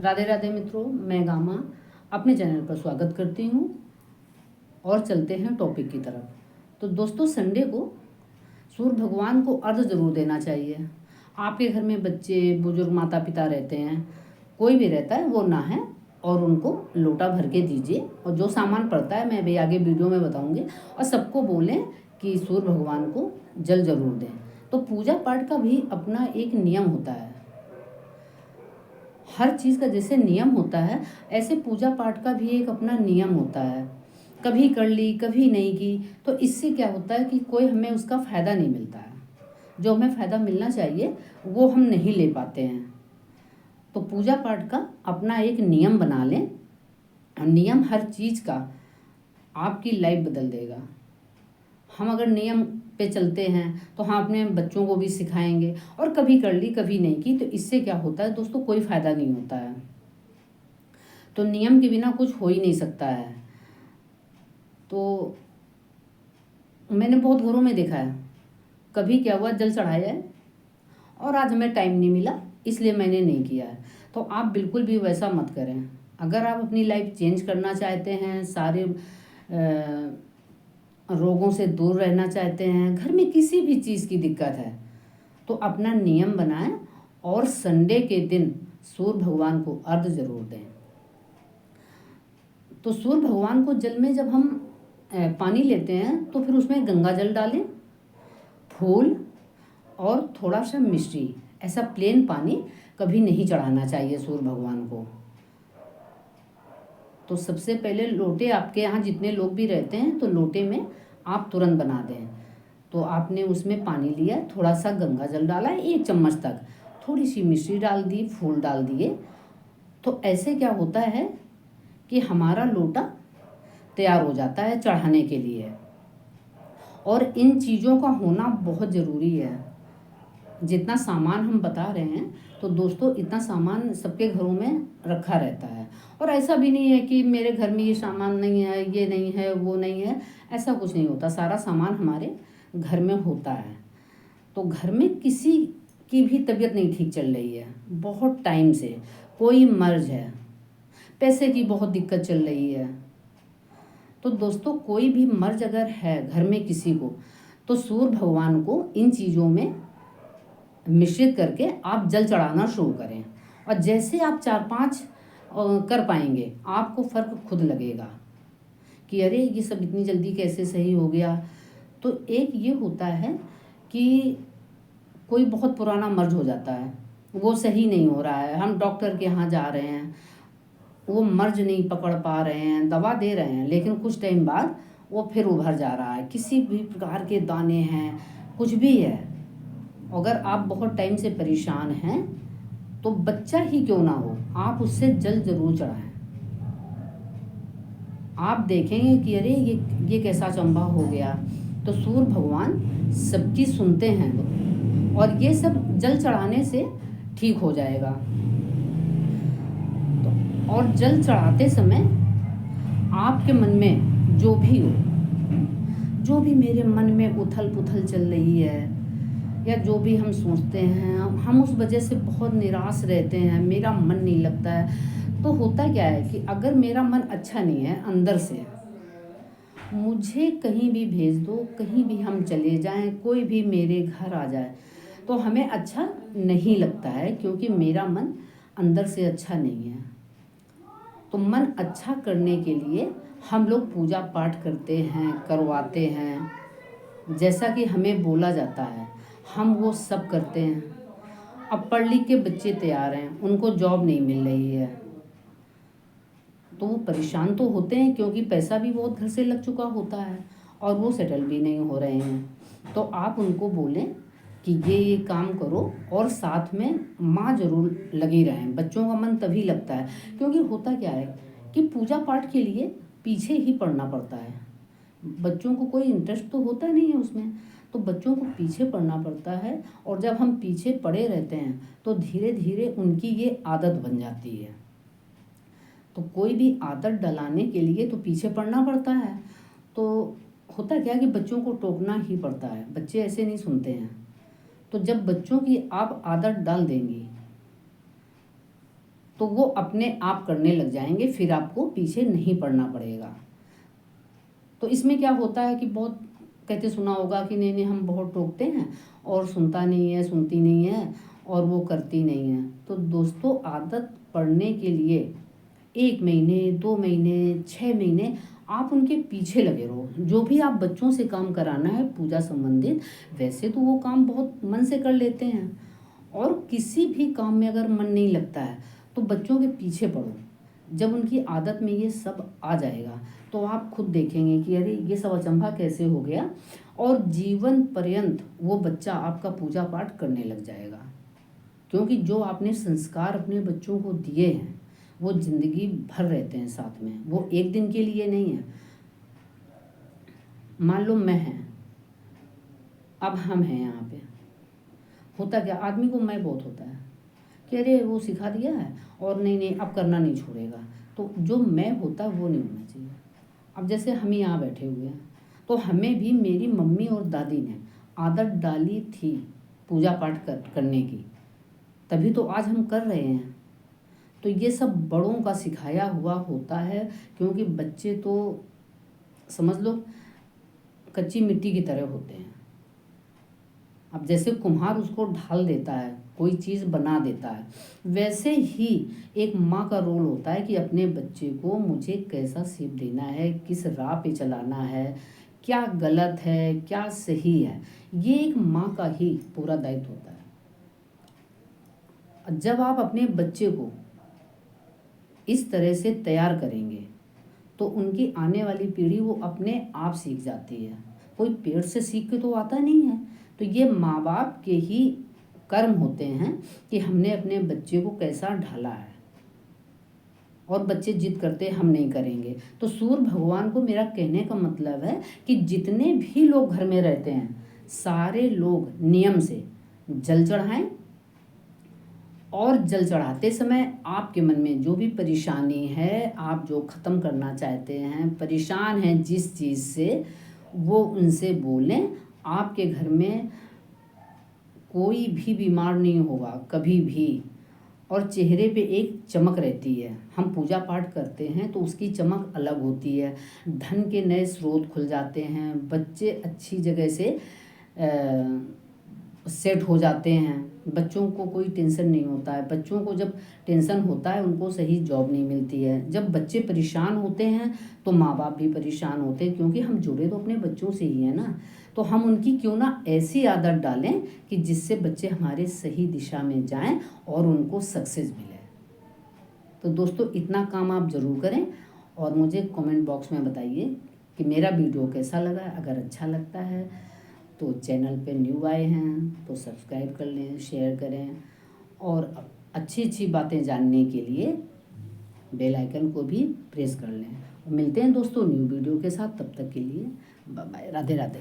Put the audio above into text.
राधे राधे मित्रों, मैं गामा अपने चैनल पर स्वागत करती हूँ और चलते हैं टॉपिक की तरफ। तो दोस्तों, संडे को सूर्य भगवान को अर्घ जरूर देना चाहिए। आपके घर में बच्चे बुजुर्ग माता पिता रहते हैं, कोई भी रहता है, वो ना है और उनको लोटा भर के दीजिए। और जो सामान पड़ता है मैं भी आगे वीडियो में बताऊंगी। और सबको बोलें कि सूर्य भगवान को जल जरूर दें। तो पूजा पाठ का भी अपना एक नियम होता है। हर चीज़ का जैसे नियम होता है, ऐसे पूजा पाठ का भी एक अपना नियम होता है। कभी कर ली, कभी नहीं की, तो इससे क्या होता है कि कोई हमें उसका फ़ायदा नहीं मिलता है। जो हमें फ़ायदा मिलना चाहिए वो हम नहीं ले पाते हैं। तो पूजा पाठ का अपना एक नियम बना लें। नियम हर चीज़ का आपकी लाइफ बदल देगा। हम अगर नियम पे चलते हैं तो हम अपने बच्चों को भी सिखाएंगे। और कभी कर ली, कभी नहीं की, तो इससे क्या होता है दोस्तों, कोई फ़ायदा नहीं होता है। तो नियम के बिना कुछ हो ही नहीं सकता है। तो मैंने बहुत घरों में देखा है, कभी क्या हुआ, जल चढ़ाया है और आज हमें टाइम नहीं मिला इसलिए मैंने नहीं किया है। तो आप बिल्कुल भी वैसा मत करें। अगर आप अपनी लाइफ चेंज करना चाहते हैं, सारे रोगों से दूर रहना चाहते हैं, घर में किसी भी चीज़ की दिक्कत है, तो अपना नियम बनाएं और संडे के दिन सूर्य भगवान को अर्घ जरूर दें। तो सूर्य भगवान को जल में जब हम पानी लेते हैं तो फिर उसमें गंगा जल डालें, फूल और थोड़ा सा मिश्री। ऐसा प्लेन पानी कभी नहीं चढ़ाना चाहिए सूर्य भगवान को। तो सबसे पहले लोटे, आपके यहाँ जितने लोग भी रहते हैं तो लोटे में आप तुरंत बना दें। तो आपने उसमें पानी लिया, थोड़ा सा गंगा जल डाला 1 चम्मच तक, थोड़ी सी मिश्री डाल दी, फूल डाल दिए। तो ऐसे क्या होता है कि हमारा लोटा तैयार हो जाता है चढ़ाने के लिए। और इन चीज़ों का होना बहुत ज़रूरी है। जितना सामान हम बता रहे हैं तो दोस्तों, इतना सामान सबके घरों में रखा रहता है। और ऐसा भी नहीं है कि मेरे घर में ये सामान नहीं है, ये नहीं है, वो नहीं है, ऐसा कुछ नहीं होता। सारा सामान हमारे घर में होता है। तो घर में किसी की भी तबीयत नहीं ठीक चल रही है बहुत टाइम से, कोई मर्ज है, पैसे की बहुत दिक्कत चल रही है, तो दोस्तों कोई भी मर्ज अगर है घर में किसी को, तो सूर्य भगवान को इन चीज़ों में मिश्रित करके आप जल चढ़ाना शुरू करें। और जैसे आप 4-5 कर पाएंगे, आपको फ़र्क खुद लगेगा कि अरे ये सब इतनी जल्दी कैसे सही हो गया। तो एक ये होता है कि कोई बहुत पुराना मर्ज हो जाता है, वो सही नहीं हो रहा है, हम डॉक्टर के यहाँ जा रहे हैं, वो मर्ज नहीं पकड़ पा रहे हैं, दवा दे रहे हैं, लेकिन कुछ टाइम बाद वो फिर उभर जा रहा है। किसी भी प्रकार के दाने हैं, कुछ भी है, अगर आप बहुत टाइम से परेशान हैं तो बच्चा ही क्यों ना हो, आप उससे जल जरूर चढ़ाएं। आप देखेंगे कि अरे ये कैसा चंबा हो गया। तो सूर्य भगवान सबकी सुनते हैं और ये सब जल चढ़ाने से ठीक हो जाएगा। तो और जल चढ़ाते समय आपके मन में जो भी हो, जो भी मेरे मन में उथल पुथल चल रही है या जो भी हम सोचते हैं, हम उस वजह से बहुत निराश रहते हैं, मेरा मन नहीं लगता है, तो होता क्या है कि अगर मेरा मन अच्छा नहीं है अंदर से, मुझे कहीं भी भेज दो, कहीं भी हम चले जाएं, कोई भी मेरे घर आ जाए, तो हमें अच्छा नहीं लगता है, क्योंकि मेरा मन अंदर से अच्छा नहीं है। तो मन अच्छा करने के लिए हम लोग पूजा पाठ करते हैं, करवाते हैं, जैसा कि हमें बोला जाता है हम वो सब करते हैं। अब पढ़ लिख के बच्चे तैयार हैं, उनको जॉब नहीं मिल रही है, तो वो परेशान तो होते हैं, क्योंकि पैसा भी बहुत घर से लग चुका होता है और वो सेटल भी नहीं हो रहे हैं। तो आप उनको बोलें कि ये काम करो, और साथ में माँ जरूर लगी रहें। बच्चों का मन तभी लगता है, क्योंकि होता क्या है कि पूजा पाठ के लिए पीछे ही पढ़ना पड़ता है। बच्चों को कोई इंटरेस्ट तो होता नहीं है उसमें, तो बच्चों को पीछे पढ़ना पड़ता है। और जब हम पीछे पड़े रहते हैं तो धीरे धीरे उनकी ये आदत बन जाती है। तो कोई भी आदत डलाने के लिए तो पीछे पड़ना पड़ता है। तो होता क्या है कि बच्चों को टोकना ही पड़ता है, बच्चे ऐसे नहीं सुनते हैं। तो जब बच्चों की आप आदत डाल देंगी तो वो अपने आप करने लग जाएंगे, फिर आपको पीछे नहीं पड़ना पड़ेगा। तो इसमें क्या होता है कि बहुत कहते सुना होगा कि नहीं नहीं हम बहुत टोकते हैं और सुनता नहीं है, सुनती नहीं है और वो करती नहीं है। तो दोस्तों आदत पड़ने के लिए 1 महीने, 2 महीने, 6 महीने आप उनके पीछे लगे रहो। जो भी आप बच्चों से काम कराना है पूजा संबंधित, वैसे तो वो काम बहुत मन से कर लेते हैं, और किसी भी काम में अगर मन नहीं लगता है तो बच्चों के पीछे पड़ो। जब उनकी आदत में ये सब आ जाएगा तो आप खुद देखेंगे कि अरे ये सब अचंभा कैसे हो गया, और जीवन पर्यंत वो बच्चा आपका पूजा पाठ करने लग जाएगा। क्योंकि जो आपने संस्कार अपने बच्चों को दिए हैं वो जिंदगी भर रहते हैं साथ में, वो एक दिन के लिए नहीं है। मान लो मैं है, अब हम हैं यहाँ पे, होता क्या आदमी को मैं बहुत होता है कि अरे वो सिखा दिया है और नहीं नहीं अब करना नहीं छोड़ेगा, तो जो मैं होता वो नहीं होना चाहिए। अब जैसे हम यहाँ बैठे हुए हैं तो हमें भी मेरी मम्मी और दादी ने आदत डाली थी पूजा पाठ करने की, तभी तो आज हम कर रहे हैं। तो ये सब बड़ों का सिखाया हुआ होता है, क्योंकि बच्चे तो समझ लो कच्ची मिट्टी की तरह होते हैं। अब जैसे कुम्हार उसको ढाल देता है, कोई चीज़ बना देता है, वैसे ही एक माँ का रोल होता है कि अपने बच्चे को मुझे कैसा सीख देना है, किस राह पे चलाना है, क्या गलत है क्या सही है, ये एक माँ का ही पूरा दायित्व होता है। जब आप अपने बच्चे को इस तरह से तैयार करेंगे तो उनकी आने वाली पीढ़ी वो अपने आप सीख जाती है। कोई पेड़ से सीख के तो आता नहीं है। तो ये माँ बाप के ही कर्म होते हैं कि हमने अपने बच्चे को कैसा ढाला है, और बच्चे जिद करते हम नहीं करेंगे। तो सूर्य भगवान को मेरा कहने का मतलब है कि जितने भी लोग घर में रहते हैं सारे लोग नियम से जल चढ़ाएं, और जल चढ़ाते समय आपके मन में जो भी परेशानी है, आप जो ख़त्म करना चाहते हैं, परेशान हैं जिस चीज़ से, वो उनसे बोलें। आपके घर में कोई भी बीमार नहीं होगा कभी भी, और चेहरे पे एक चमक रहती है। हम पूजा पाठ करते हैं तो उसकी चमक अलग होती है, धन के नए स्रोत खुल जाते हैं, बच्चे अच्छी जगह से सेट हो जाते हैं, बच्चों को कोई टेंशन नहीं होता है। बच्चों को जब टेंशन होता है उनको सही जॉब नहीं मिलती है। जब बच्चे परेशान होते हैं तो माँ बाप भी परेशान होते हैं, क्योंकि हम जुड़े तो अपने बच्चों से ही हैं ना। तो हम उनकी क्यों ना ऐसी आदत डालें कि जिससे बच्चे हमारे सही दिशा में जाएं और उनको सक्सेस मिले। तो दोस्तों इतना काम आप ज़रूर करें, और मुझे कमेंट बॉक्स में बताइए कि मेरा वीडियो कैसा लगा। अगर अच्छा लगता है तो चैनल पे न्यू आए हैं तो सब्सक्राइब कर लें, शेयर करें, और अच्छी अच्छी बातें जानने के लिए बेल आइकन को भी प्रेस कर लें। मिलते हैं दोस्तों न्यू वीडियो के साथ, तब तक के लिए बाय बाय, राधे राधे।